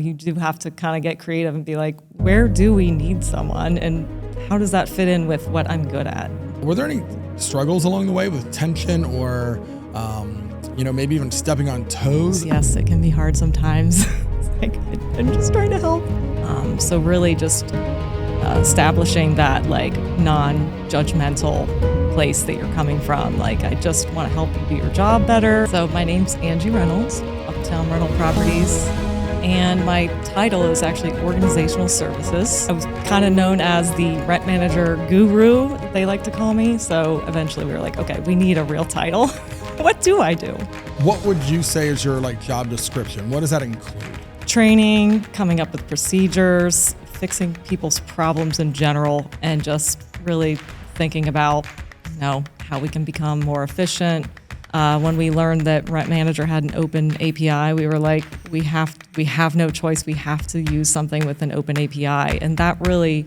You do have to kind of get creative and be like, where do we need someone and how does that fit in with what I'm good at? Were there any struggles along the way with tension or, maybe even stepping on toes? Yes, it can be hard sometimes. It's like, I'm just trying to help. So really just establishing that non-judgmental place that you're coming from. Like, I just want to help you do your job better. So my name's Angie Reynolds, Uptown Rental Properties. And my title is actually Organizational Services. I was kind of known as the rent manager guru, they like to call me. So eventually we were like, okay, we need a real title. What do I do? What would you say is your job description? What does that include? Training, coming up with procedures, fixing people's problems in general, and just really thinking about, how we can become more efficient. When we learned that Rent Manager had an open API, we were like, we have no choice. We have to use something with an open API. And that really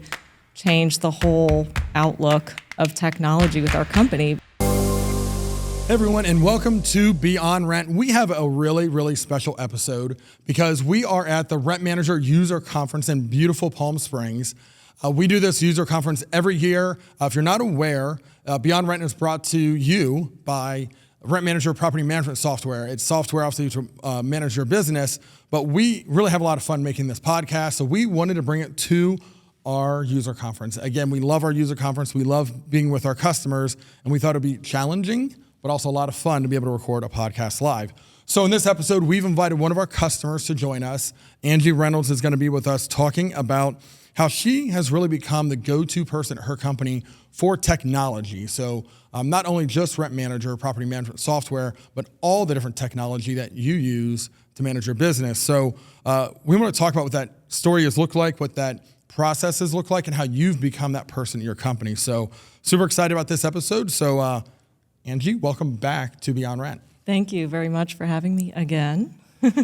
changed the whole outlook of technology with our company. Hey everyone, and welcome to Beyond Rent. We have a really, really special episode because we are at the Rent Manager User Conference in beautiful Palm Springs. We do this user conference every year. If you're not aware, Beyond Rent is brought to you by Rent Manager Property Management Software. It's software obviously to manage your business, but we really have a lot of fun making this podcast. So we wanted to bring it to our user conference. Again, we love our user conference. We love being with our customers, and we thought it'd be challenging, but also a lot of fun to be able to record a podcast live. So in this episode, we've invited one of our customers to join us. Angie Reynolds is going to be with us talking about how she has really become the go-to person at her company for technology. So not only just Rent Manager, property management software, but all the different technology that you use to manage your business. So we want to talk about what that story has looked like, what that process has looked like, and how you've become that person at your company. So super excited about this episode. So Angie, welcome back to Beyond Rent. Thank you very much for having me again.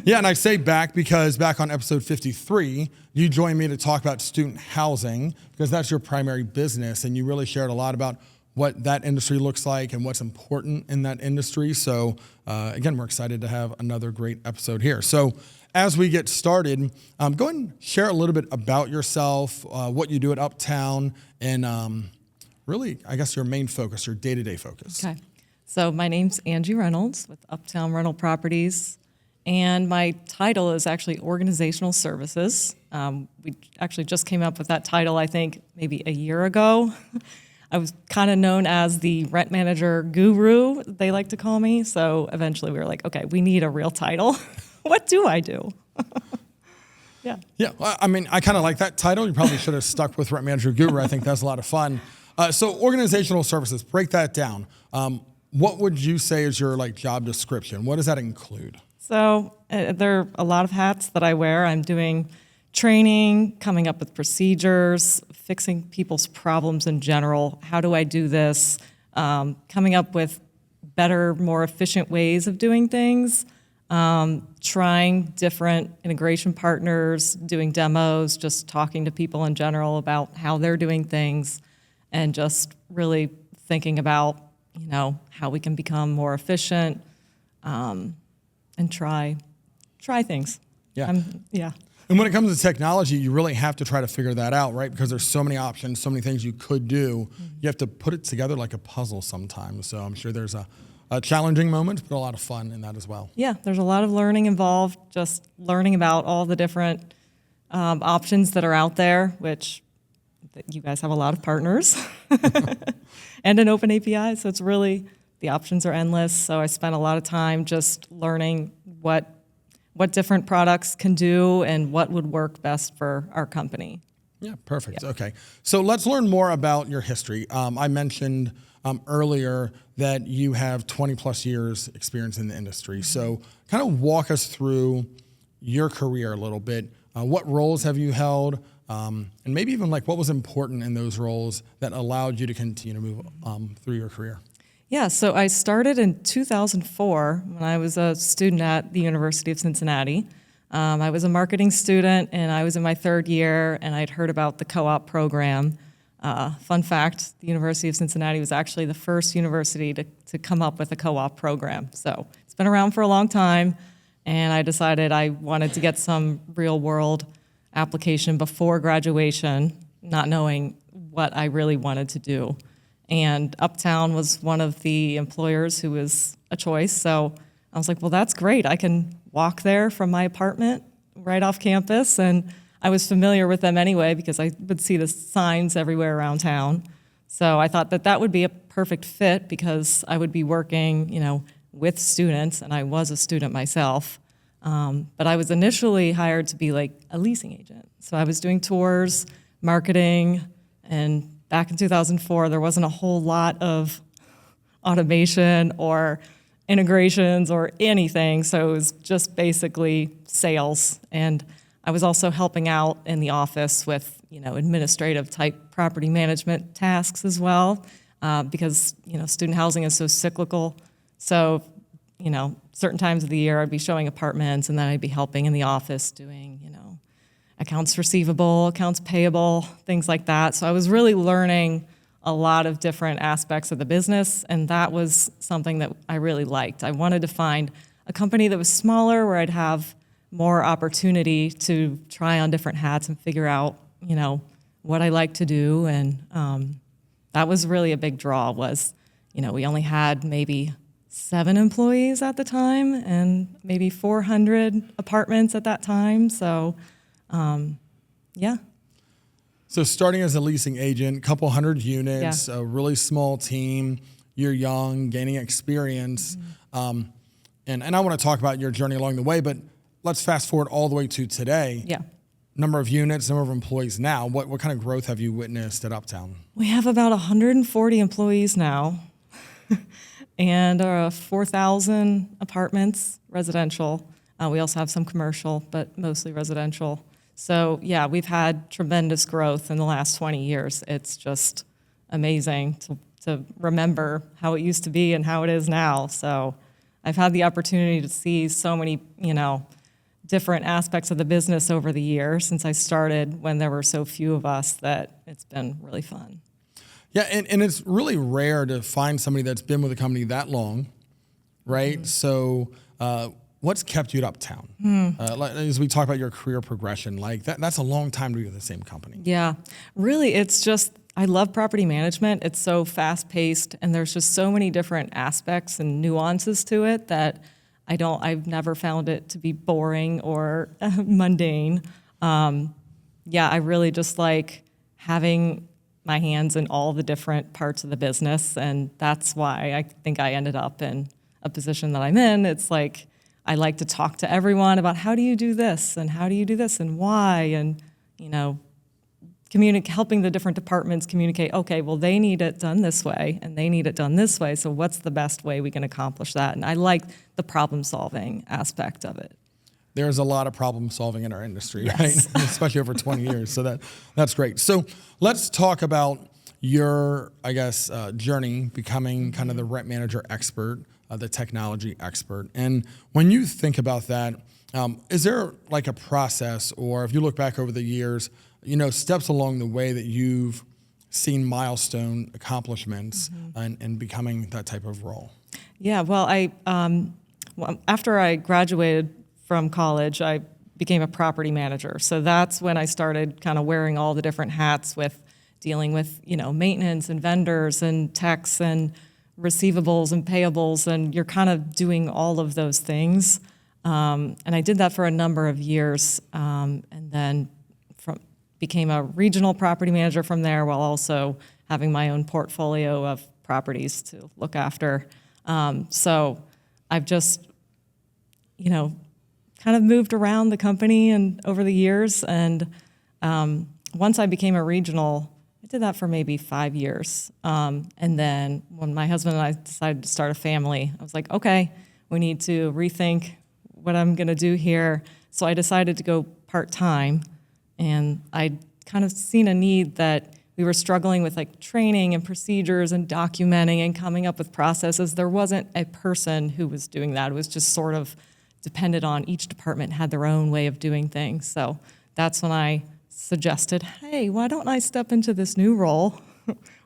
Yeah, and I say back because back on episode 53, you joined me to talk about student housing because that's your primary business, and you really shared a lot about what that industry looks like and what's important in that industry. So again, we're excited to have another great episode here. So as we get started, go ahead and share a little bit about yourself, what you do at Uptown, and really, I guess, your main focus, your day-to-day focus. Okay. So my name's Angie Reynolds with Uptown Rental Properties, and my title is actually Organizational Services. We actually just came up with that title, I think, maybe a year ago. I was kind of known as the rent manager guru, they like to call me. So eventually we were like, okay, we need a real title. What do I do? Yeah. Yeah, I mean, I kind of like that title. You probably should have stuck with rent manager guru. I think that's a lot of fun. So organizational services, break that down. What would you say is your job description? What does that include? So there are a lot of hats that I wear. I'm doing training, coming up with procedures, fixing people's problems in general. How do I do this? Coming up with better, more efficient ways of doing things. Trying different integration partners, doing demos, just talking to people in general about how they're doing things, and just really thinking about, how we can become more efficient, and try things. Yeah. Yeah. And when it comes to technology, you really have to try to figure that out, right? Because there's so many options, so many things you could do. Mm-hmm. You have to put it together like a puzzle sometimes. So I'm sure there's a challenging moment, but a lot of fun in that as well. Yeah, there's a lot of learning involved, just learning about all the different options that are out there, which you guys have a lot of partners and an open API. So it's really, the options are endless. So I spent a lot of time just learning what different products can do and what would work best for our company. Yeah, perfect. Yeah. Okay, so let's learn more about your history. I mentioned earlier that you have 20 plus years experience in the industry. So kind of walk us through your career a little bit. What roles have you held? And maybe even what was important in those roles that allowed you to continue to move through your career? Yeah, so I started in 2004 when I was a student at the University of Cincinnati. I was a marketing student, and I was in my third year, and I'd heard about the co-op program. Fun fact, the University of Cincinnati was actually the first university to come up with a co-op program. So it's been around for a long time, and I decided I wanted to get some real world application before graduation, not knowing what I really wanted to do. And Uptown was one of the employers who was a choice. So I was like, well, that's great. I can walk there from my apartment right off campus. And I was familiar with them anyway because I would see the signs everywhere around town. So I thought that that would be a perfect fit because I would be working, with students, and I was a student myself. But I was initially hired to be like a leasing agent. So I was doing tours, marketing, and back in 2004, there wasn't a whole lot of automation or integrations or anything. So it was just basically sales. And I was also helping out in the office with, administrative type property management tasks as well, because, student housing is so cyclical. So, certain times of the year I'd be showing apartments and then I'd be helping in the office doing, accounts receivable, accounts payable, things like that. So I was really learning a lot of different aspects of the business, and that was something that I really liked. I wanted to find a company that was smaller where I'd have more opportunity to try on different hats and figure out, what I like to do. And that was really a big draw was, we only had maybe 7 employees at the time and maybe 400 apartments at that time. So, yeah. So starting as a leasing agent, couple hundred units, a really small team, you're young, gaining experience. And I want to talk about your journey along the way, but let's fast forward all the way to today. Yeah. Number of units, number of employees now. What kind of growth have you witnessed at Uptown? We have about 140 employees now and 4,000 apartments, residential. We also have some commercial, but mostly residential. So yeah, we've had tremendous growth in the last 20 years. It's just amazing to remember how it used to be and how it is now. So I've had the opportunity to see so many, different aspects of the business over the years since I started when there were so few of us that it's been really fun. Yeah, and it's really rare to find somebody that's been with a company that long, right? So what's kept you at Uptown? As we talk about your career progression, like that's a long time to be with the same company. Yeah, really, it's just, I love property management. It's so fast-paced, and there's just so many different aspects and nuances to it that I've never found it to be boring or mundane. I really just like having my hands in all the different parts of the business, and that's why I think I ended up in a position that I'm in. It's like I like to talk to everyone about how do you do this and how do you do this and why, and helping the different departments communicate, okay, well, they need it done this way and they need it done this way, so what's the best way we can accomplish that? And I like the problem-solving aspect of it. There's a lot of problem solving in our industry, Yes. right? Especially over 20 years, so that's great. So let's talk about your, journey becoming kind of the rent manager expert, the technology expert. And when you think about that, is there like a process, or if you look back over the years, steps along the way that you've seen milestone accomplishments and becoming that type of role? Yeah, well, after I graduated from college, I became a property manager. So that's when I started kind of wearing all the different hats with dealing with, maintenance and vendors and techs and receivables and payables, and you're kind of doing all of those things. And I did that for a number of years, and then became a regional property manager from there while also having my own portfolio of properties to look after. So I've just, kind of moved around the company and over the years. And once I became a regional, I did that for maybe 5 years. And then when my husband and I decided to start a family, I was like, okay, we need to rethink what I'm going to do here. So I decided to go part-time. And I'd kind of seen a need that we were struggling with like training and procedures and documenting and coming up with processes. There wasn't a person who was doing that. It was just sort of depended on each department had their own way of doing things. So that's when I suggested, hey, why don't I step into this new role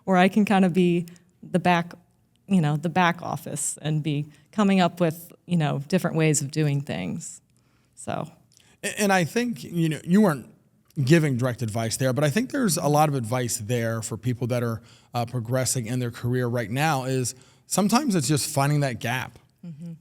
where I can kind of be the back office and be coming up with, different ways of doing things. So. And I think, you weren't giving direct advice there, but I think there's a lot of advice there for people that are progressing in their career right now is sometimes it's just finding that gap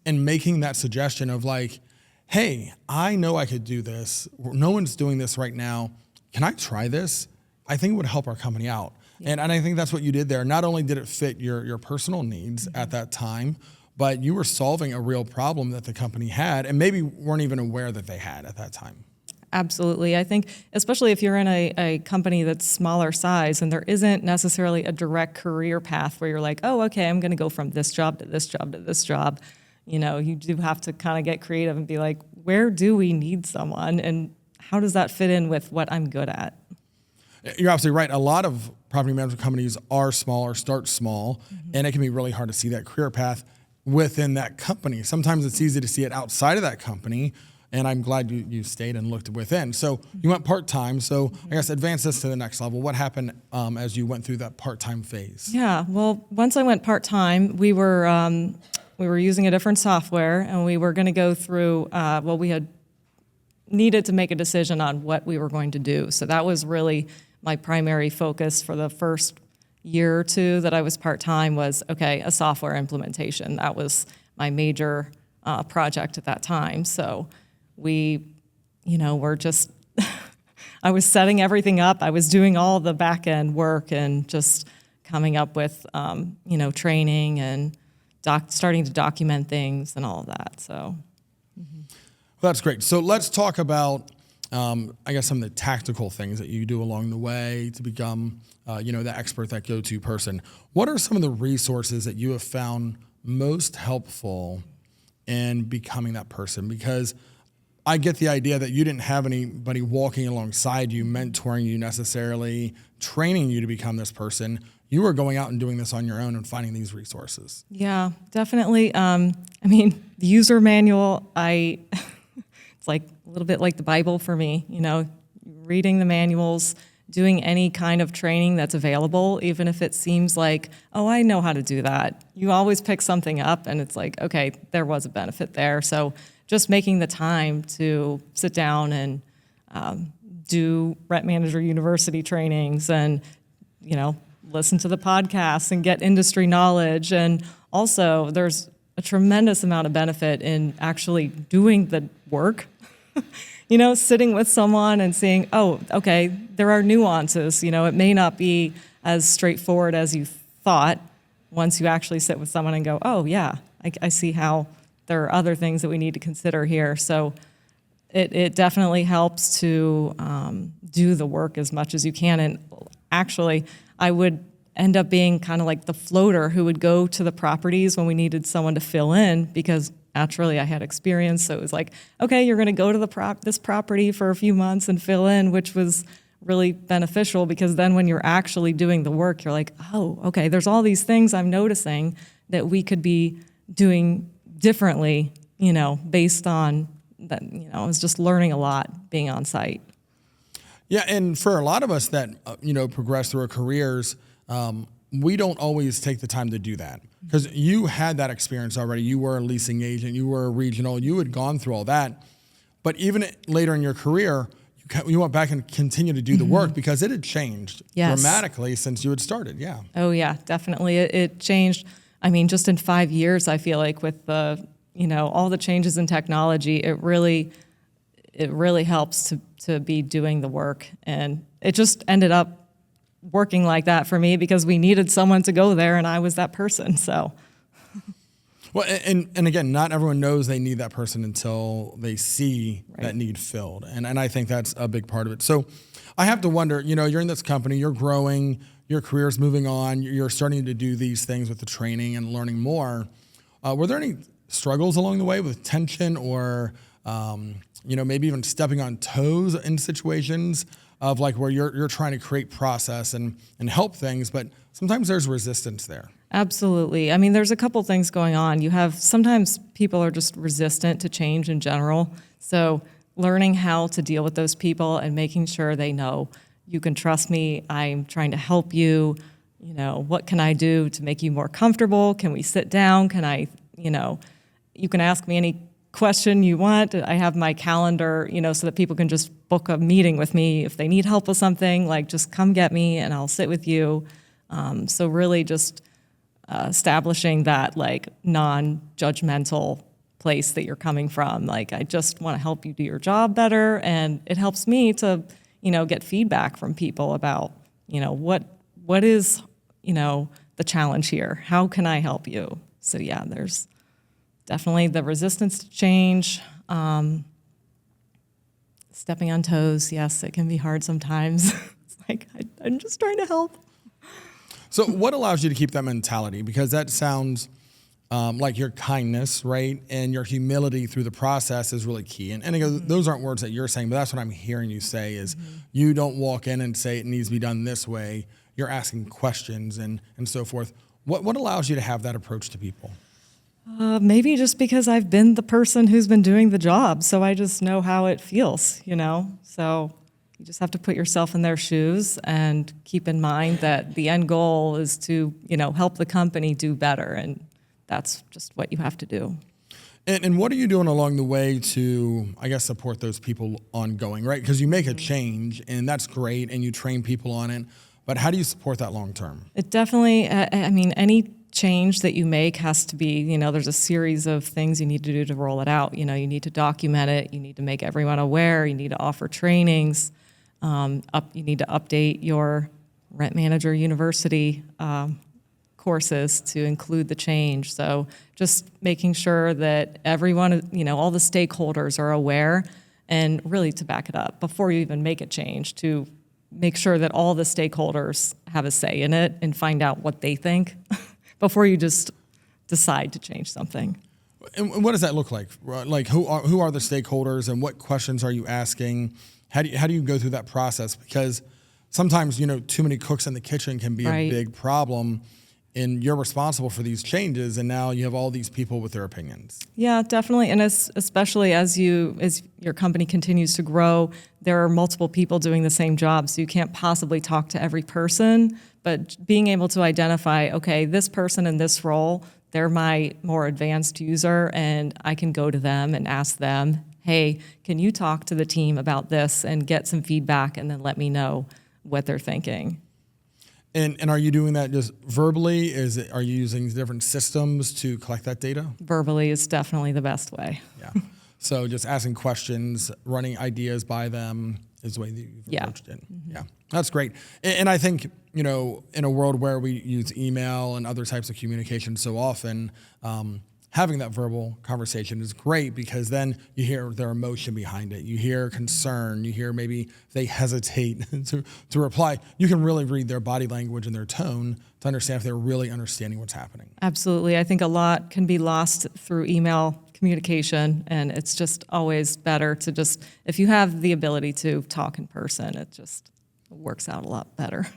and making that suggestion of like, hey, I know I could do this. No one's doing this right now. Can I try this? I think it would help our company out. Yeah. And I think that's what you did there. Not only did it fit your personal needs at that time, but you were solving a real problem that the company had and maybe weren't even aware that they had at that time. Absolutely. I think especially if you're in a company that's smaller size and there isn't necessarily a direct career path where you're like, oh, okay, I'm going to go from this job to this job to this job. You do have to kind of get creative and be like, where do we need someone and how does that fit in with what I'm good at? You're absolutely right. A lot of property management companies are small or start small, and it can be really hard to see that career path within that company. Sometimes it's easy to see it outside of that company, and I'm glad you stayed and looked within. So you went part-time, so I guess advance this to the next level. What happened as you went through that part-time phase? Yeah, well, once I went part-time, we were using a different software, and we were going to go through, we had needed to make a decision on what we were going to do. So that was really my primary focus for the first year or two that I was part-time was, okay, a software implementation. That was my major project at that time. So we, were just, I was setting everything up. I was doing all the back-end work and just coming up with, training and starting to document things and all of that, so. Well, that's great. So let's talk about, some of the tactical things that you do along the way to become, the expert, that go-to person. What are some of the resources that you have found most helpful in becoming that person? Because I get the idea that you didn't have anybody walking alongside you, mentoring you necessarily, training you to become this person. You were going out and doing this on your own and finding these resources. Yeah, definitely. The user manual, it's like a little bit like the Bible for me, reading the manuals, doing any kind of training that's available, even if it seems like, oh, I know how to do that. You always pick something up and it's like, okay, there was a benefit there. So just making the time to sit down and do Rent Manager University trainings and, listen to the podcasts and get industry knowledge. And also there's a tremendous amount of benefit in actually doing the work, sitting with someone and seeing, oh, okay, there are nuances. It may not be as straightforward as you thought once you actually sit with someone and go, oh, yeah, I see how there are other things that we need to consider here. So it definitely helps to do the work as much as you can. And actually, I would end up being kind of like the floater who would go to the properties when we needed someone to fill in because naturally I had experience. So it was like, okay, you're going to go to this property for a few months and fill in, which was really beneficial because then when you're actually doing the work, you're like, oh, okay, there's all these things I'm noticing that we could be doing differently, based on that, I was just learning a lot being on site. Yeah, and for a lot of us that, progress through our careers, we don't always take the time to do that because you had that experience already. You were a leasing agent, you were a regional, you had gone through all that. But even later in your career, you went back and continued to do the work because it had changed dramatically since you had started. Yeah. Oh yeah, definitely. It changed. Just in 5 years, I feel like with the, all the changes in technology, it really helps to be doing the work. And it just ended up working like that for me because we needed someone to go there and I was that person, so. Well, and again, not everyone knows they need that person until they see that need filled. And I think that's a big part of it. So I have to wonder, you're in this company, you're growing, your career's moving on, you're starting to do these things with the training and learning more. Were there any struggles along the way with tension or, maybe even stepping on toes in situations of like where you're trying to create process and help things, but sometimes there's resistance there? Absolutely. There's a couple things going on. Sometimes people are just resistant to change in general. So learning how to deal with those people and making sure they know you can trust me. I'm trying to help you. What can I do to make you more comfortable? Can we sit down? Can I, you can ask me any question you want. I have my calendar, so that people can just book a meeting with me if they need help with something. Like, just come get me and I'll sit with you. So really just establishing that like non-judgmental place that you're coming from. Like, I just want to help you do your job better, and it helps me to, get feedback from people about, what is, the challenge here? How can I help you? So yeah, there's definitely the resistance to change, stepping on toes. Yes, it can be hard sometimes. It's like, I'm just trying to help. So what allows you to keep that mentality? Because that sounds like your kindness, right? And your humility through the process is really key. And again, those aren't words that you're saying, but that's what I'm hearing you say is you don't walk in and say it needs to be done this way. You're asking questions and so forth. What allows you to have that approach to people? Maybe just because I've been the person who's been doing the job, so I just know how it feels, So you just have to put yourself in their shoes and keep in mind that the end goal is to, help the company do better, and that's just what you have to do. And what are you doing along the way to, I guess, support those people ongoing, right? Because you make a change, and that's great, and you train people on it, but how do you support that long term? It definitely, any change that you make has to be, there's a series of things you need to do to roll it out. You need to document it. You need to make everyone aware. You need to offer trainings. You need to update your Rent Manager University courses to include the change. So just making sure that everyone, all the stakeholders are aware, and really to back it up before you even make a change, to make sure that all the stakeholders have a say in it and find out what they think before you just decide to change something. And what does that look like? Like, who are the stakeholders, and what questions are you asking? How do you go through that process? Because sometimes, too many cooks in the kitchen can be a big problem, and you're responsible for these changes, and now you have all these people with their opinions. Yeah, definitely. And especially as your company continues to grow, there are multiple people doing the same job, so you can't possibly talk to every person. But being able to identify, okay, this person in this role, they're my more advanced user, and I can go to them and ask them, hey, can you talk to the team about this and get some feedback, and then let me know what they're thinking. And are you doing that just verbally? Are you using different systems to collect that data? Verbally is definitely the best way. Yeah. So just asking questions, running ideas by them is the way that you've approached it. Mm-hmm. Yeah, that's great. And I think, in a world where we use email and other types of communication so often, having that verbal conversation is great, because then you hear their emotion behind it. You hear concern. You hear maybe they hesitate to reply. You can really read their body language and their tone to understand if they're really understanding what's happening. Absolutely. I think a lot can be lost through email communication, and it's just always better to just, if you have the ability to talk in person, it just works out a lot better.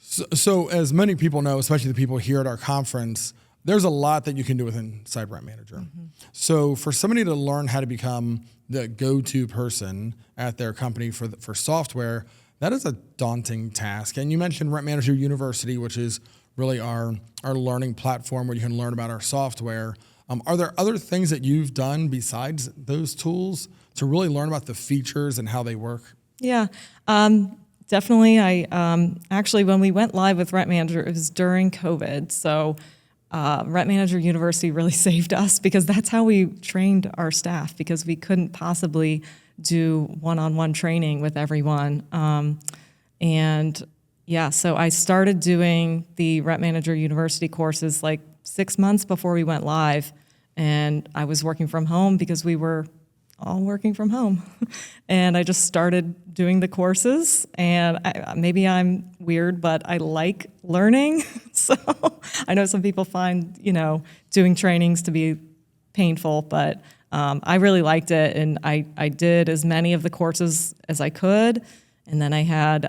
So as many people know, especially the people here at our conference, there's a lot that you can do with inside Rent Manager. Mm-hmm. So for somebody to learn how to become the go-to person at their company for software, that is a daunting task. And you mentioned Rent Manager University, which is really our learning platform where you can learn about our software. Are there other things that you've done besides those tools to really learn about the features and how they work? Yeah, definitely. I actually, when we went live with Rent Manager, it was during COVID. So Rent Manager University really saved us, because that's how we trained our staff, because we couldn't possibly do one-on-one training with everyone. So I started doing the Rent Manager University courses like 6 months before we went live, and I was working from home because we were all working from home. And I just started doing the courses, and maybe I'm weird, but I like learning. So I know some people find, doing trainings to be painful, but I really liked it, and I did as many of the courses as I could. And then I had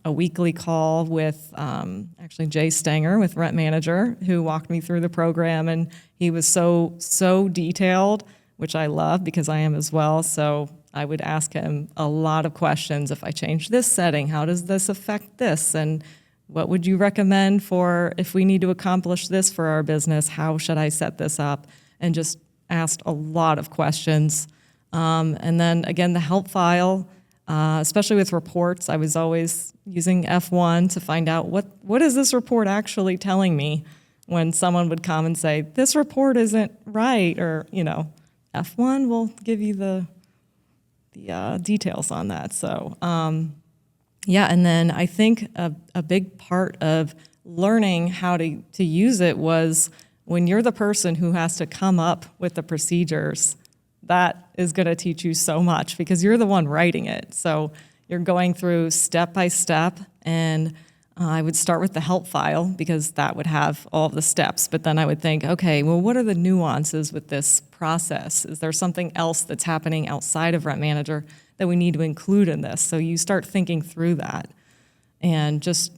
a weekly call with actually Jay Stenger with Rent Manager, who walked me through the program, and he was so detailed, which I love because I am as well. So I would ask him a lot of questions. If I change this setting, how does this affect this? And what would you recommend for if we need to accomplish this for our business? How should I set this up? and just asked a lot of questions. And then again, the help file, especially with reports, I was always using F1 to find out what is this report actually telling me when someone would come and say, this report isn't right, or, F1 will give you the details on that. So, and then I think a big part of learning how to use it was when you're the person who has to come up with the procedures, that is going to teach you so much because you're the one writing it. So you're going through step by step, and I would start with the help file because that would have all of the steps. But then I would think, okay, well, what are the nuances with this process? Is there something else that's happening outside of Rent Manager that we need to include in this? So you start thinking through that and just,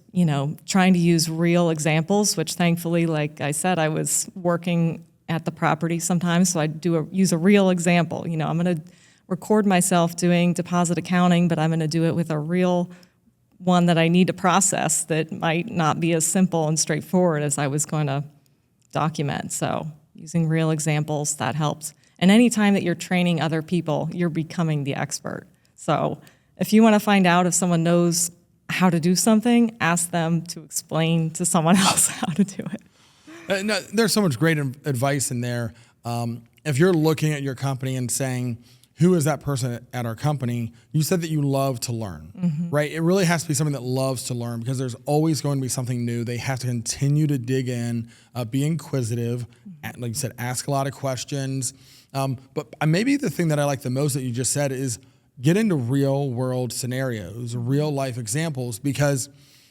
trying to use real examples, which thankfully, like I said, I was working at the property sometimes, so I use a real example. I'm going to record myself doing deposit accounting, but I'm going to do it with a real one that I need to process that might not be as simple and straightforward as I was going to document. So using real examples, that helps. And anytime that you're training other people, you're becoming the expert. So if you want to find out if someone knows how to do something, ask them to explain to someone else how to do it. No, there's so much great advice in there. If you're looking at your company and saying, who is that person at our company? You said that you love to learn, right? It really has to be something that loves to learn because there's always going to be something new. They have to continue to dig in, be inquisitive, like you said, ask a lot of questions. But maybe the thing that I like the most that you just said is get into real world scenarios, real life examples, because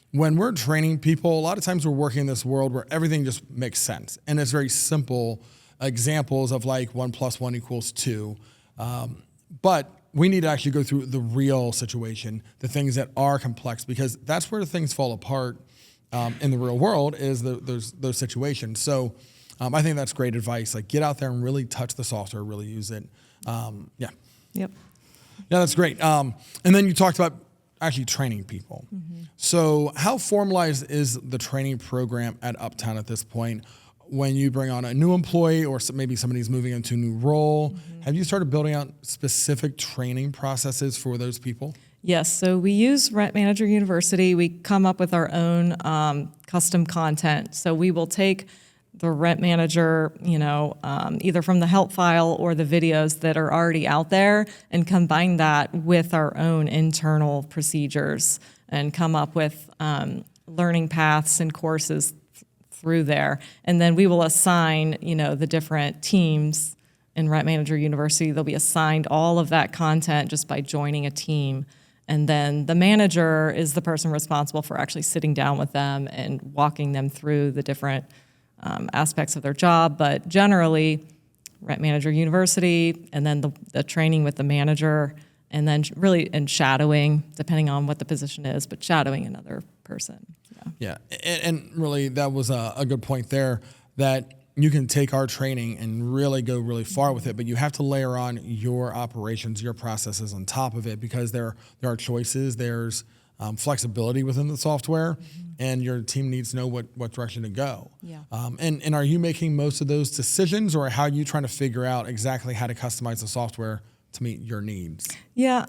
when we're training people, a lot of times we're working in this world where everything just makes sense. And it's very simple examples of like 1 + 1 = 2. But we need to actually go through the real situation, the things that are complex, because that's where things fall apart in the real world is those situations. So I think that's great advice. Like get out there and really touch the software, really use it. Yep. Yeah, that's great. And then you talked about actually training people. So how formalized is the training program at Uptown at this point? When you bring on a new employee or maybe somebody's moving into a new role, have you started building out specific training processes for those people? Yes, so we use Rent Manager University. We come up with our own custom content. So we will take the Rent Manager, either from the help file or the videos that are already out there and combine that with our own internal procedures and come up with learning paths and courses through there. And then we will assign, the different teams in Rent Manager University. They'll be assigned all of that content just by joining a team. And then the manager is the person responsible for actually sitting down with them and walking them through the different aspects of their job. But generally, Rent Manager University, and then the training with the manager, and then really and shadowing, depending on what the position is, but shadowing another person. Yeah, and really that was a good point there, that you can take our training and really go really far with it, but you have to layer on your operations, your processes on top of it, because there are choices, there's flexibility within the software, and your team needs to know what direction to go. Yeah. And are you making most of those decisions, or how are you trying to figure out exactly how to customize the software to meet your needs? Yeah,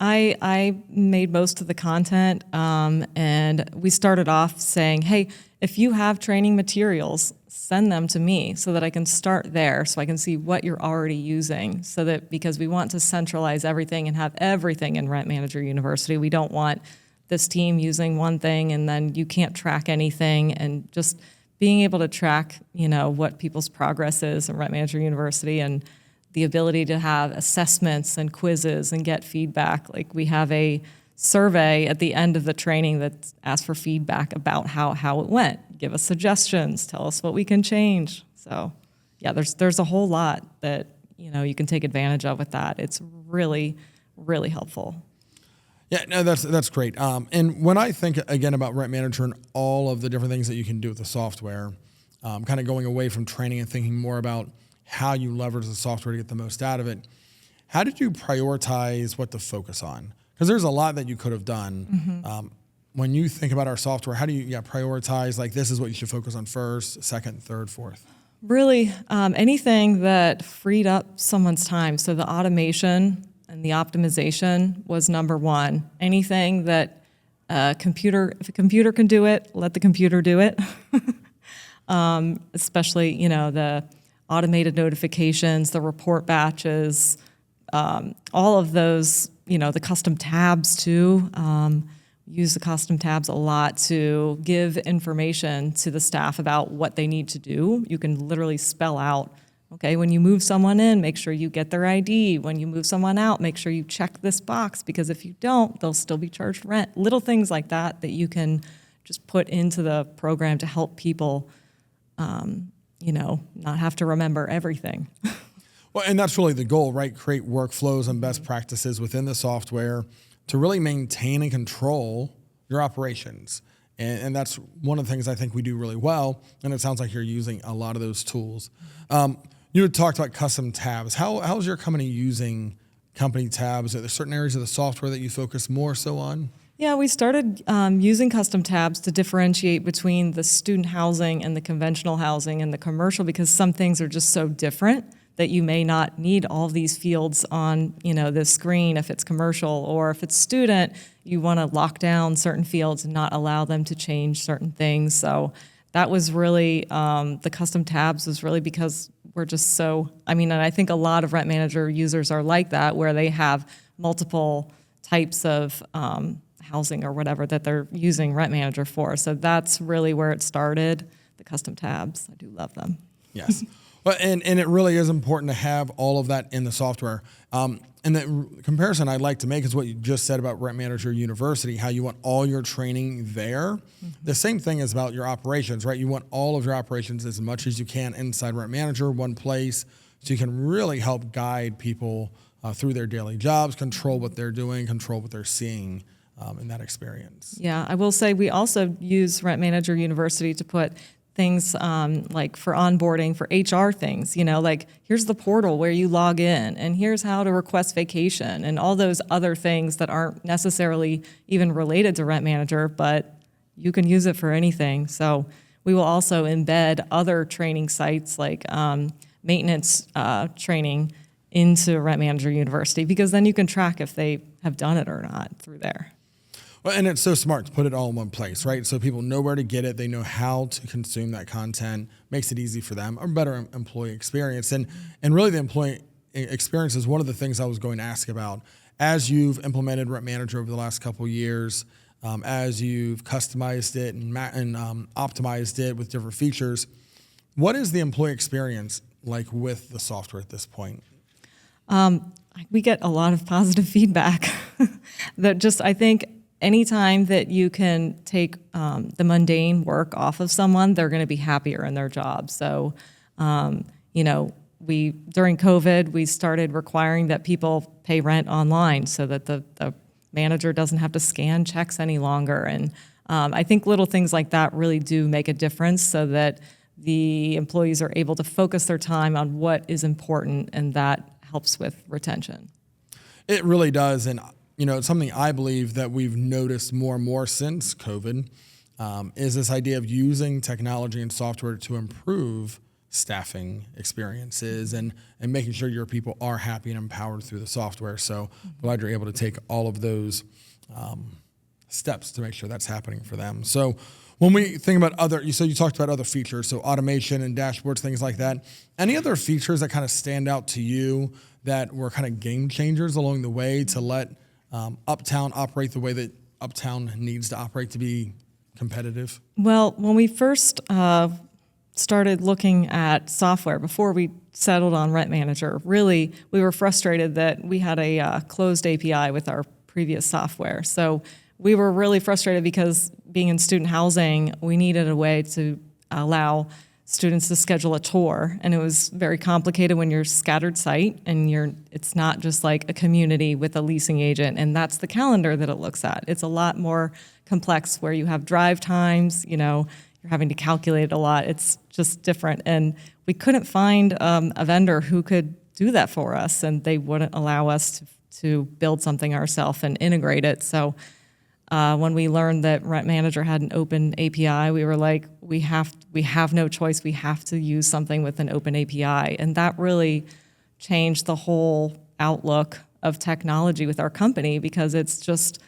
I made most of the content, and we started off saying, hey, if you have training materials, send them to me so that I can start there, so I can see what you're already using, so that, because we want to centralize everything and have everything in Rent Manager University. We don't want this team using one thing and then you can't track anything, and just being able to track, what people's progress is in Rent Manager University, and the ability to have assessments and quizzes and get feedback. Like we have a survey at the end of the training that asks for feedback about how it went. Give us suggestions, tell us what we can change. So yeah, there's a whole lot that you can take advantage of with that. It's really, really helpful. Yeah, no, that's great. And when I think again about Rent Manager and all of the different things that you can do with the software, kind of going away from training and thinking more about how you leverage the software to get the most out of it. How did you prioritize what to focus on? Because there's a lot that you could have done. When you think about our software, how do you prioritize, like this is what you should focus on first, second, third, fourth? Really, anything that freed up someone's time. So the automation and the optimization was number one. Anything that if a computer can do it, let the computer do it. Especially, the automated notifications, the report batches, all of those, the custom tabs too. Use the custom tabs a lot to give information to the staff about what they need to do. You can literally spell out, okay, when you move someone in, make sure you get their ID. When you move someone out, make sure you check this box, because if you don't, they'll still be charged rent. Little things like that you can just put into the program to help people, not have to remember everything. Well, and that's really the goal, right? Create workflows and best practices within the software to really maintain and control your operations. And that's one of the things I think we do really well, and it sounds like you're using a lot of those tools. You had talked about custom tabs. How's your company using company tabs? Are there certain areas of the software that you focus more so on? Yeah, we started using custom tabs to differentiate between the student housing and the conventional housing and the commercial, because some things are just so different that you may not need all these fields on, the screen if it's commercial, or if it's student, you want to lock down certain fields and not allow them to change certain things. So that was really, the custom tabs was really because we're just so, and I think a lot of Rent Manager users are like that, where they have multiple types of housing or whatever that they're using Rent Manager for. So that's really where it started, the custom tabs. I do love them. Yes. Well, and it really is important to have all of that in the software. And the comparison I'd like to make is what you just said about Rent Manager University, how you want all your training there. Mm-hmm. The same thing is about your operations, right? You want all of your operations as much as you can inside Rent Manager, one place, so you can really help guide people through their daily jobs, control what they're doing, control what they're seeing in that experience. Yeah, I will say we also use Rent Manager University to put things like for onboarding, for HR things, like here's the portal where you log in, and here's how to request vacation, and all those other things that aren't necessarily even related to Rent Manager, but you can use it for anything. So we will also embed other training sites like maintenance training into Rent Manager University, because then you can track if they have done it or not through there. Well, and it's so smart to put it all in one place, right? So people know where to get it. They know how to consume that content. Makes it easy for them, a better employee experience. And really the employee experience is one of the things I was going to ask about. As you've implemented Rent Manager over the last couple of years, as you've customized it and optimized it with different features, what is the employee experience like with the software at this point? We get a lot of positive feedback that just, I think, anytime that you can take the mundane work off of someone, they're going to be happier in their job. So, during COVID, we started requiring that people pay rent online so that the manager doesn't have to scan checks any longer. And I think little things like that really do make a difference, so that the employees are able to focus their time on what is important, and that helps with retention. It really does. And it's something I believe that we've noticed more and more since COVID is this idea of using technology and software to improve staffing experiences and making sure your people are happy and empowered through the software. So glad you're able to take all of those steps to make sure that's happening for them. So when we think about you talked about other features, so automation and dashboards, things like that. Any other features that kind of stand out to you that were kind of game changers along the way to let Uptown operate the way that Uptown needs to operate to be competitive? Well, when we first started looking at software, before we settled on Rent Manager, really, we were frustrated that we had a closed API with our previous software. So we were really frustrated because being in student housing, we needed a way to allow students to schedule a tour, and it was very complicated when you're scattered site and it's not just like a community with a leasing agent, and that's the calendar that it looks at. It's a lot more complex, where you have drive times, you're having to calculate a lot. It's just different, and we couldn't find a vendor who could do that for us, and they wouldn't allow us to build something ourselves and integrate it. So When we learned that Rent Manager had an open API, we were like, we have no choice. We have to use something with an open API. And that really changed the whole outlook of technology with our company, because it's just,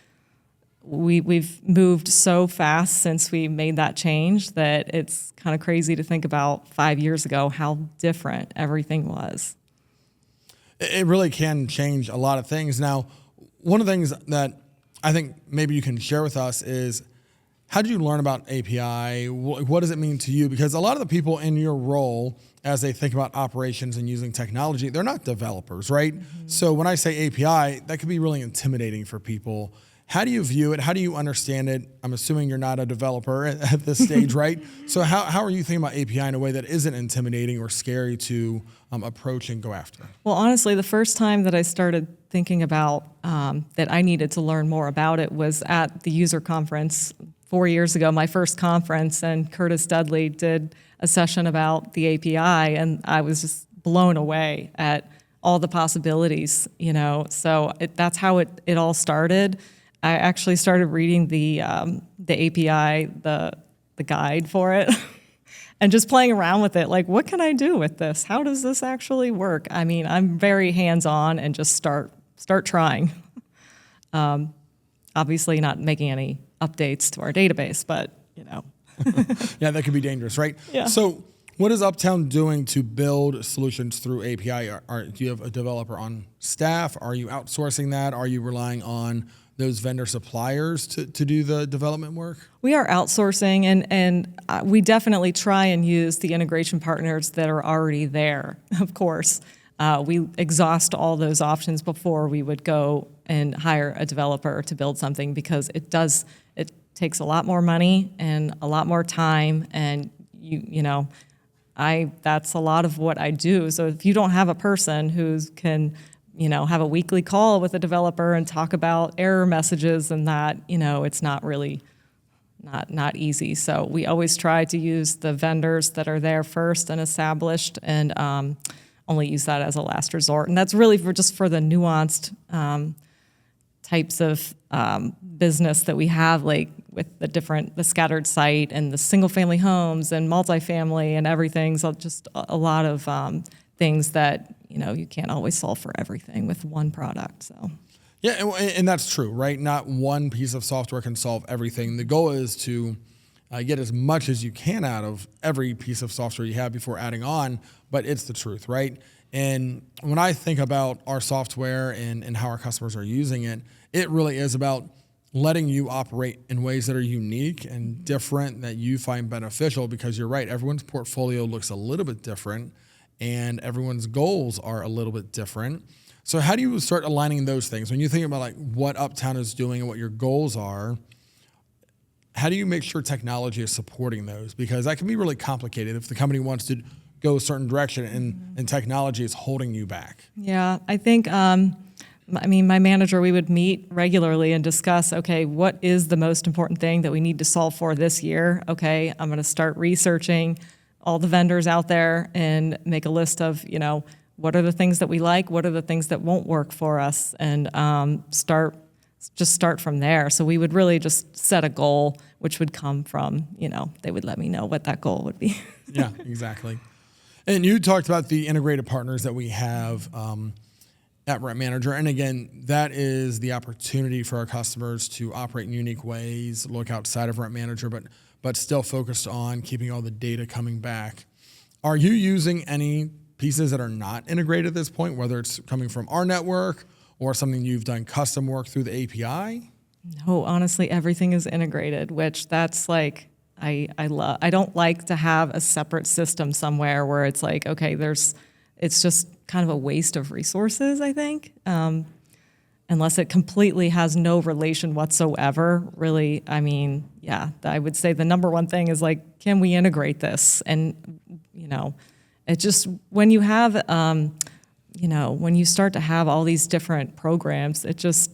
we've moved so fast since we made that change that it's kind of crazy to think about 5 years ago how different everything was. It really can change a lot of things. Now, one of the things that I think maybe you can share with us is, how did you learn about API? What does it mean to you? Because a lot of the people in your role, as they think about operations and using technology, they're not developers, right? Mm-hmm. So when I say API, that can be really intimidating for people. How do you view it? How do you understand it? I'm assuming you're not a developer at this stage, right? So how are you thinking about API in a way that isn't intimidating or scary to approach and go after? Well, honestly, the first time that I started thinking about that I needed to learn more about it was at the user conference 4 years ago, my first conference, and Curtis Dudley did a session about the API, and I was just blown away at all the possibilities, you know. So that's how it all started. I actually started reading the API, the guide for it, and just playing around with it. Like, what can I do with this? How does this actually work? I mean, I'm very hands-on and just start trying. Obviously, not making any updates to our database, but you know. Yeah, that could be dangerous, right? Yeah. So, what is Uptown doing to build solutions through API? Do you have a developer on staff? Are you outsourcing that? Are you relying on those vendor suppliers to do the development work? We are outsourcing, and we definitely try and use the integration partners that are already there, of course. We exhaust all those options before we would go and hire a developer to build something, because it takes a lot more money and a lot more time, and you know, that's a lot of what I do. So if you don't have a person who can, you know, have a weekly call with a developer and talk about error messages and that, you know, it's not really not easy. So we always try to use the vendors that are there first and established, and only use that as a last resort. And that's really for the nuanced types of business that we have, like with the scattered site and the single family homes and multifamily and everything. So just a lot of things that, you know, you can't always solve for everything with one product. So yeah, and that's true, right? Not one piece of software can solve everything. The goal is to get as much as you can out of every piece of software you have before adding on, but it's the truth, right? And when I think about our software and how our customers are using it, it really is about letting you operate in ways that are unique and different, that you find beneficial, because you're right, everyone's portfolio looks a little bit different and everyone's goals are a little bit different. So how do you start aligning those things? When you think about like what Uptown is doing and what your goals are, how do you make sure technology is supporting those? Because that can be really complicated if the company wants to go a certain direction and technology is holding you back. Yeah, I think, my manager, we would meet regularly and discuss, okay, what is the most important thing that we need to solve for this year? Okay, I'm going to start researching all the vendors out there and make a list of, you know, what are the things that we like, what are the things that won't work for us, and start from there. So we would really just set a goal, which would come from, you know, they would let me know what that goal would be. Yeah, exactly. And you talked about the integrated partners that we have at Rent Manager. And again, that is the opportunity for our customers to operate in unique ways, look outside of Rent Manager, but still focused on keeping all the data coming back. Are you using any pieces that are not integrated at this point, whether it's coming from our network or something you've done custom work through the API? No, honestly, everything is integrated, which that's like, I love. I don't like to have a separate system somewhere where it's like, okay, it's just kind of a waste of resources, I think, unless it completely has no relation whatsoever. Really, I mean, yeah, I would say the number one thing is like, can we integrate this? And, you know, it just, when you have, you know, when you start to have all these different programs, it just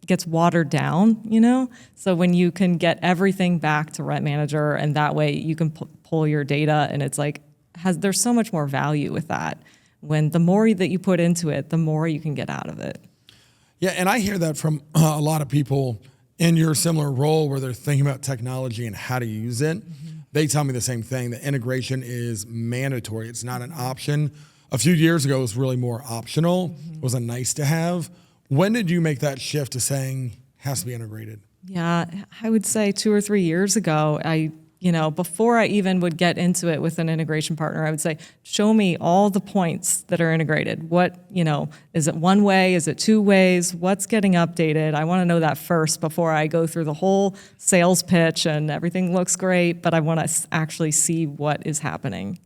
gets watered down, you know? So when you can get everything back to Rent Manager, and that way you can pull your data, and it's like, there's so much more value with that. When the more that you put into it, the more you can get out of it. Yeah, and I hear that from a lot of people in your similar role where they're thinking about technology and how to use it, they tell me the same thing, that integration is mandatory. It's not an option. A few years ago, it was really more optional. It was a nice to have. When did you make that shift to saying has to be integrated? Yeah, I would say 2 or 3 years ago, before I even would get into it with an integration partner, I would say, show me all the points that are integrated. What, is it one way? Is it two ways? What's getting updated? I want to know that first before I go through the whole sales pitch and everything looks great, but I want to actually see what is happening.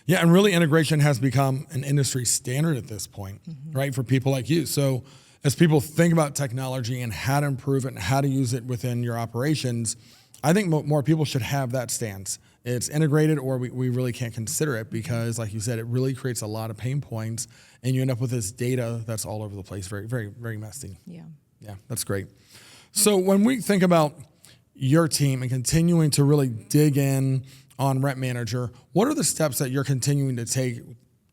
Yeah, and really integration has become an industry standard at this point, right, for people like you. So as people think about technology and how to improve it and how to use it within your operations, I think more people should have that stance. It's integrated or we really can't consider it because, like you said, it really creates a lot of pain points and you end up with this data that's all over the place, very, very, very messy. Yeah. Yeah, that's great. So when we think about your team and continuing to really dig in on Rent Manager, what are the steps that you're continuing to take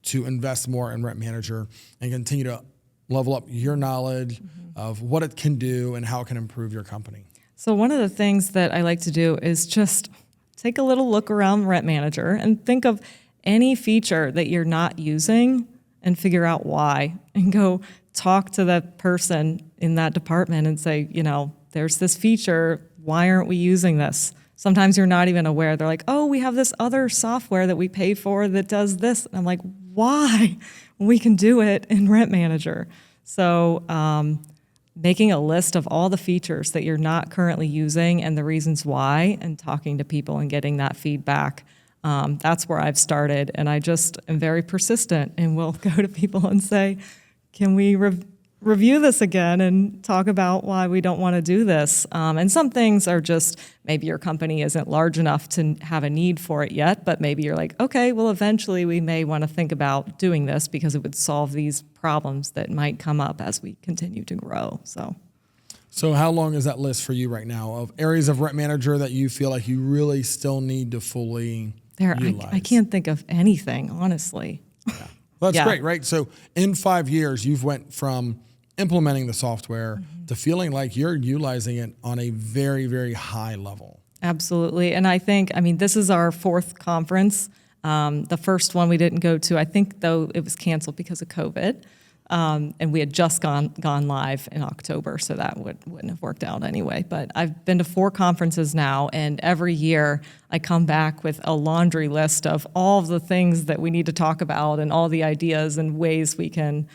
to invest more in Rent Manager and continue to level up your knowledge of what it can do and how it can improve your company? So one of the things that I like to do is just take a little look around Rent Manager and think of any feature that you're not using and figure out why, and go talk to that person in that department and say, there's this feature, why aren't we using this? Sometimes you're not even aware. They're like, oh, we have this other software that we pay for that does this. And I'm like, why? We can do it in Rent Manager. So making a list of all the features that you're not currently using and the reasons why, and talking to people and getting that feedback. That's where I've started. And I just am very persistent and will go to people and say, can we review this again and talk about why we don't want to do this? And some things are just, maybe your company isn't large enough to have a need for it yet, but maybe you're like, okay, well, eventually we may want to think about doing this because it would solve these problems that might come up as we continue to grow. So how long is that list for you right now of areas of Rent Manager that you feel like you really still need to fully utilize? I can't think of anything, honestly. Yeah. Well, that's great, right? So in 5 years, you've went from implementing the software to feeling like you're utilizing it on a very, very high level. Absolutely. And I think, this is our 4th conference. The first one we didn't go to, I think, though, it was canceled because of COVID. And we had just gone live in October, so that wouldn't have worked out anyway. But I've been to 4 conferences now, and every year I come back with a laundry list of all of the things that we need to talk about and all the ideas and ways we can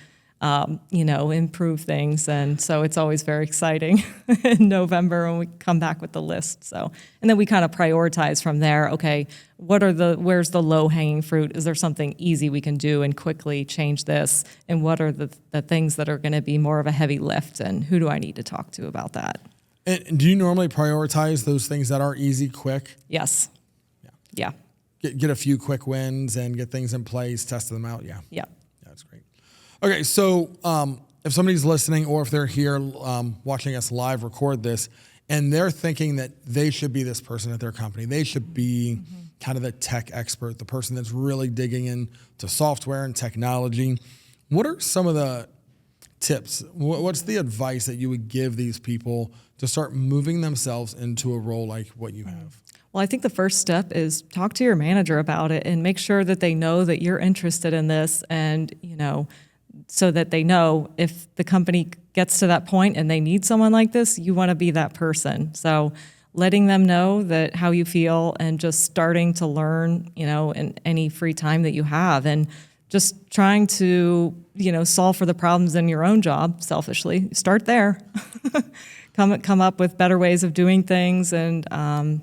improve things. And so it's always very exciting in November when we come back with the list. So, and then we kind of prioritize from there. Okay, where's the low hanging fruit? Is there something easy we can do and quickly change this? And what are the things that are going to be more of a heavy lift? And who do I need to talk to about that? And do you normally prioritize those things that are easy, quick? Yes. Yeah. Get a few quick wins and get things in place, test them out. Yeah. Yeah. That's great. Okay, so if somebody's listening or if they're here watching us live record this and they're thinking that they should be this person at their company, they should be kind of the tech expert, the person that's really digging into software and technology, what are some of the tips? What's the advice that you would give these people to start moving themselves into a role like what you have? Well, I think the first step is talk to your manager about it and make sure that they know that you're interested in this, and so that they know if the company gets to that point and they need someone like this, you want to be that person. So letting them know that how you feel and just starting to learn, in any free time that you have, and just trying to, solve for the problems in your own job selfishly. Start there. Come up with better ways of doing things, and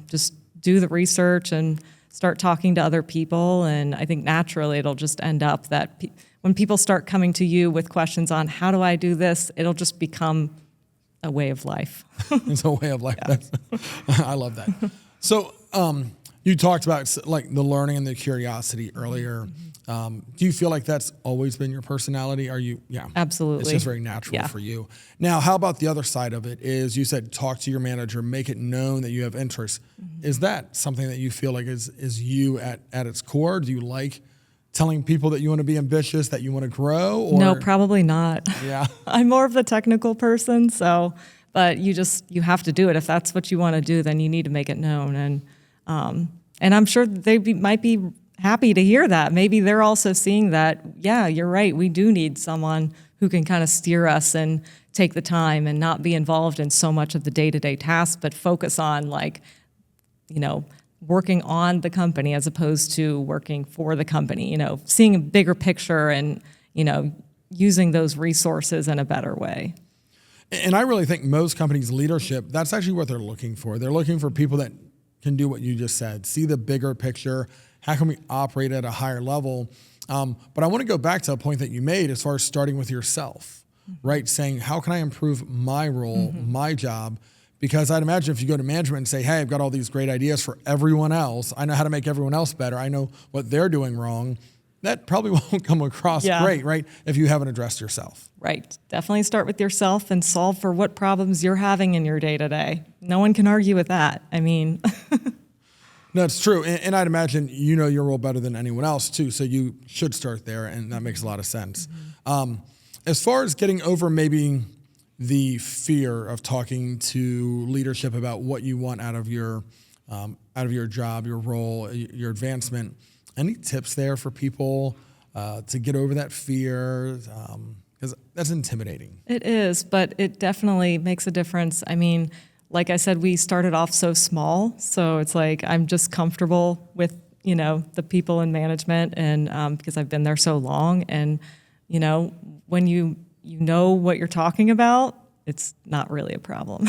just do the research and start talking to other people. And I think naturally it'll just end up that when people start coming to you with questions on how do I do this, it'll just become a way of life. It's a way of life. Yeah. I love that. So you talked about like the learning and the curiosity earlier. Do you feel like that's always been your personality? Yeah. Absolutely. It's just very natural for you. Now, how about the other side of it is you said talk to your manager, make it known that you have interests. Is that something that you feel like is you at its core? Do you like telling people that you want to be ambitious, that you want to grow? Or? No, probably not. Yeah. I'm more of the technical person, so but you have to do it. If that's what you want to do, then you need to make it known. And I'm sure might be happy to hear that. Maybe they're also seeing that, yeah, you're right. We do need someone who can kind of steer us and take the time and not be involved in so much of the day-to-day tasks, but focus on working on the company as opposed to working for the company, seeing a bigger picture and, using those resources in a better way. And I really think most companies' leadership, that's actually what they're looking for. They're looking for people that can do what you just said, see the bigger picture. How can we operate at a higher level? But I want to go back to a point that you made as far as starting with yourself, right? Saying, how can I improve my role, my job? Because I'd imagine if you go to management and say, hey, I've got all these great ideas for everyone else. I know how to make everyone else better. I know what they're doing wrong. That probably won't come across great, right? If you haven't addressed yourself. Right. Definitely start with yourself and solve for what problems you're having in your day-to-day. No one can argue with that. I mean... No, it's true. And I'd imagine you know your role better than anyone else, too. So you should start there, and that makes a lot of sense. As far as getting over maybe the fear of talking to leadership about what you want out of your job, your role, your advancement, any tips there for people to get over that fear? Because that's intimidating. It is, but it definitely makes a difference. I mean, like I said, we started off so small, so it's like I'm just comfortable with, the people in management, and because I've been there so long, and, when you know what you're talking about, it's not really a problem.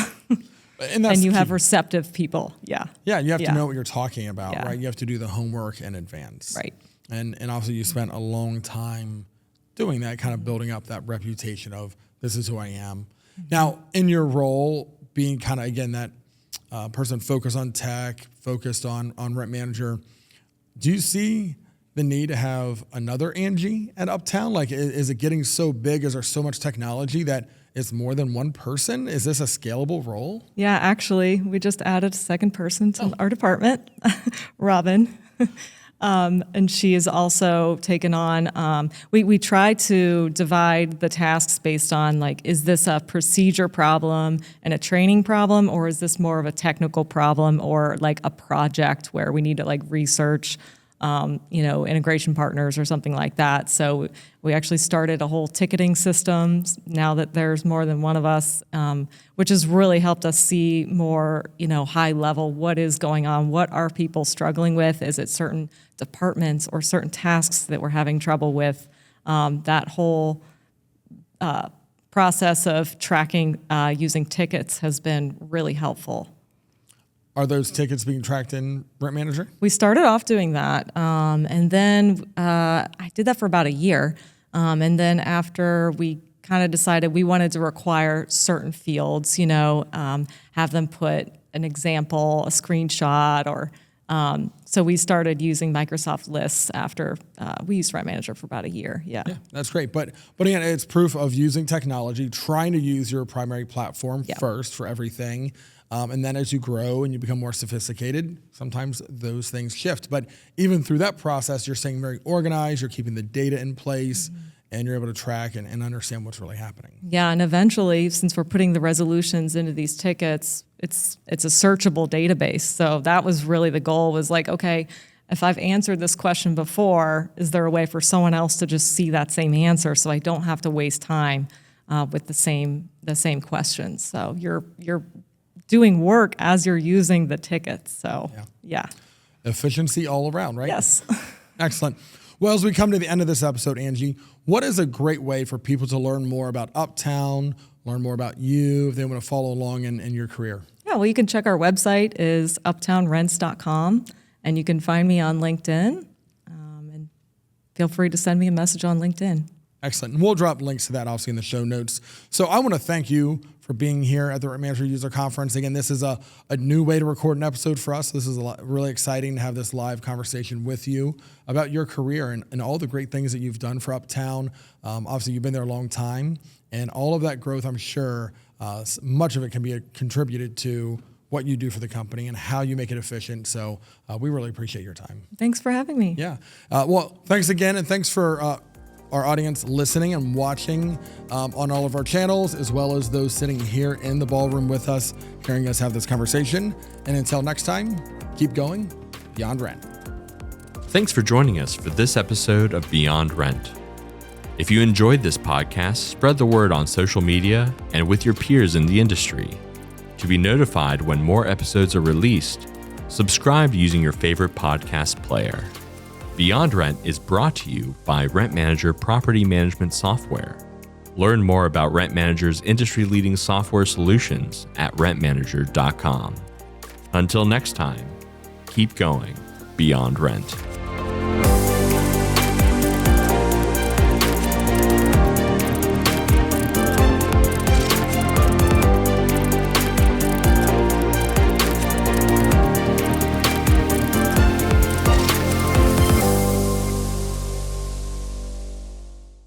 And you have receptive people, yeah. Yeah, you have to know what you're talking about, right? You have to do the homework in advance. Right. And obviously you spent a long time doing that, kind of building up that reputation of this is who I am. Now, in your role, being kind of, again, that person focused on tech, focused on rent manager, do you see the need to have another Angie at Uptown? Like, is it getting so big? Is there so much technology that it's more than one person? Is this a scalable role? Yeah, actually, we just added a second person to our department, Robin. And she has also taken on, we try to divide the tasks based on, like, is this a procedure problem and a training problem, or is this more of a technical problem, or like a project where we need to research, integration partners or something like that. So we actually started a whole ticketing system now that there's more than one of us, which has really helped us see more, high level, what is going on, what are people struggling with, is it certain departments or certain tasks that we're having trouble with. That whole process of tracking using tickets has been really helpful. Are those tickets being tracked in Rent Manager? We started off doing that, and then I did that for about a year. And then after we kind of decided we wanted to require certain fields, have them put an example, a screenshot, or so we started using Microsoft Lists after we used Rent Manager for about a year. Yeah, that's great. But again, it's proof of using technology, trying to use your primary platform first for everything. And then as you grow and you become more sophisticated, sometimes those things shift. But even through that process, you're staying very organized, you're keeping the data in place, and you're able to track and understand what's really happening. Yeah, and eventually, since we're putting the resolutions into these tickets, it's a searchable database. So that was really the goal, was like, okay, if I've answered this question before, is there a way for someone else to just see that same answer so I don't have to waste time with the same questions? So you're doing work as you're using the tickets. So, yeah. Efficiency all around, right? Yes. Excellent. Well, as we come to the end of this episode, Angie, what is a great way for people to learn more about Uptown, learn more about you, if they want to follow along in your career? Yeah, well, you can check our website, is uptownrents.com, and you can find me on LinkedIn, and feel free to send me a message on LinkedIn. Excellent. And we'll drop links to that obviously in the show notes. So I want to thank you for being here at the Rent Manager User Conference. Again, this is a new way to record an episode for us. This is really exciting to have this live conversation with you about your career and all the great things that you've done for Uptown. Obviously, you've been there a long time, and all of that growth, I'm sure, much of it can be contributed to what you do for the company and how you make it efficient. So we really appreciate your time. Thanks for having me. Yeah. Well, thanks again, and thanks for our audience listening and watching on all of our channels, as well as those sitting here in the ballroom with us, hearing us have this conversation. And until next time, keep going beyond rent. Thanks for joining us for this episode of Beyond Rent. If you enjoyed this podcast, spread the word on social media and with your peers in the industry. To be notified when more episodes are released, subscribe using your favorite podcast player. Beyond Rent is brought to you by Rent Manager Property Management Software. Learn more about Rent Manager's industry-leading software solutions at rentmanager.com. Until next time, keep going beyond rent.